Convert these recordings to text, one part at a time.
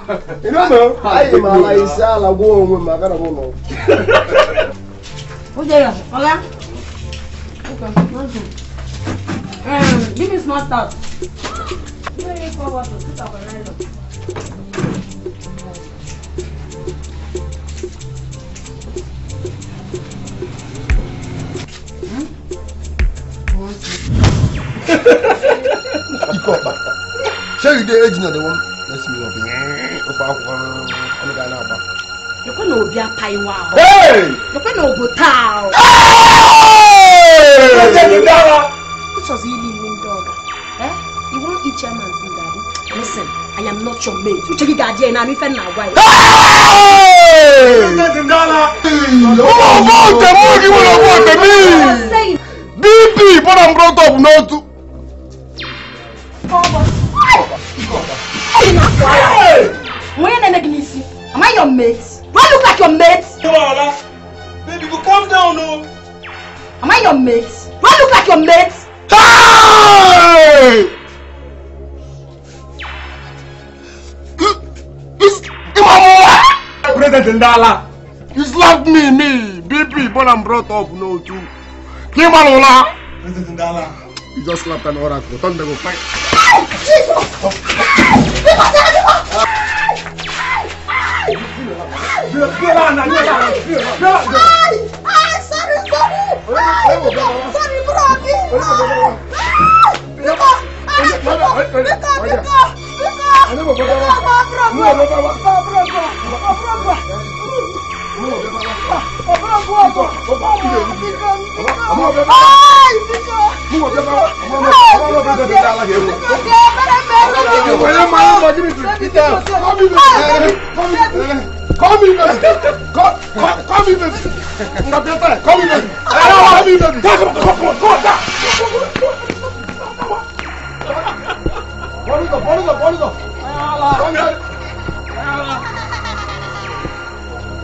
You know, I am a Laisala woman, my God. Who's there? Okay. Give me small stuff. Very forward to sit up and Show you the age of the one. Let's me up. you're going to be a pie wow. Hey! You're going to go town. Hey! This was really mean dog. Eh? You won't eat your man, Daddy. Listen, I am not your mate. You check it out here and I'm even my wife. BP, but I'm brought up not to. When they make me see, am I your mate? Do I look like your mate? Baby, go calm down, no. Am I your mate? Do I look like your mate? Hey! President Ndala. You slapped me, BP, but I'm brought up no too. Kimalola. President Ndala. You just slapped an oracle. Don't go fight.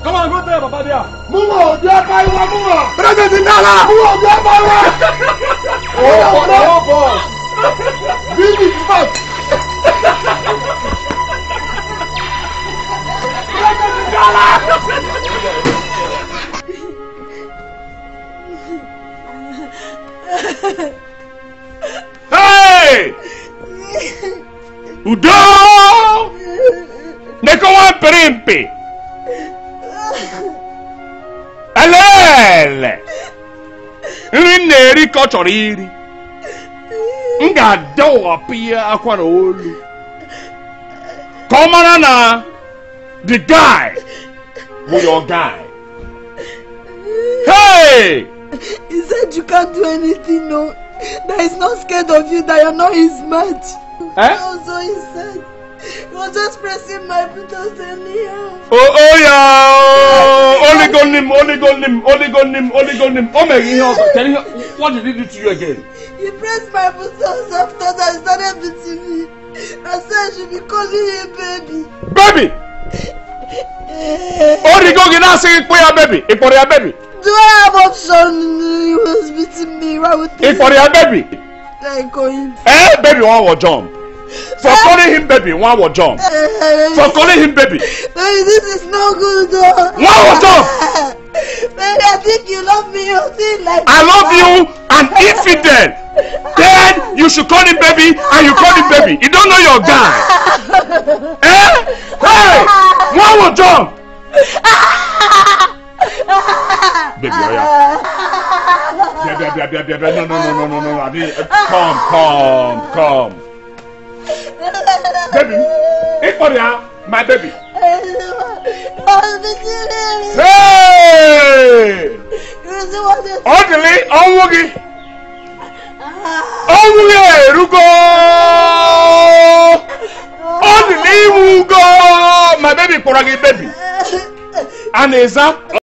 Come on, go there, Papa dear. Mumo, dear Paiwa, Mumo. President Ndala. Mumo, dear Paiwa. Oh, boss. Big it back. President Ndala. Hey! Udo! Nekawan perimpi. Alele! Nri na-eri ka ọ chọrọ iri. M ga-adọwapụ ya akwa na olu. Ka ọ mara na the guy bụ your guy. Hey! He said you can't do anything, no. That he's not scared of you, that you're not his match. Eh? Also, he said he was just pressing my buttons anyhow. Oh yeah! Only got him. Oh my God! Tell him what did he do to you again? He pressed my buttons after that, he started beating me. I said I should be calling him baby. Baby! Only go get us for your baby. If for your baby. Do I have option? He was beating me. Right with If for your baby. I call him. Eh, baby, one will jump. For calling him baby, one will jump. For calling him baby. Baby, this is not good though. One will jump. Baby, I think you love me. You think like I love you, and if he dead, then you should call him baby, and you call him baby. You don't know your guy. Eh? Hey! One will jump. Baby, oh yeah. Baby. No. Come. Baby, it's for you, my baby. Hey! Orderly, Onwugi. Rugo. Orderly, Rugo. My baby, Poragi baby. And is that?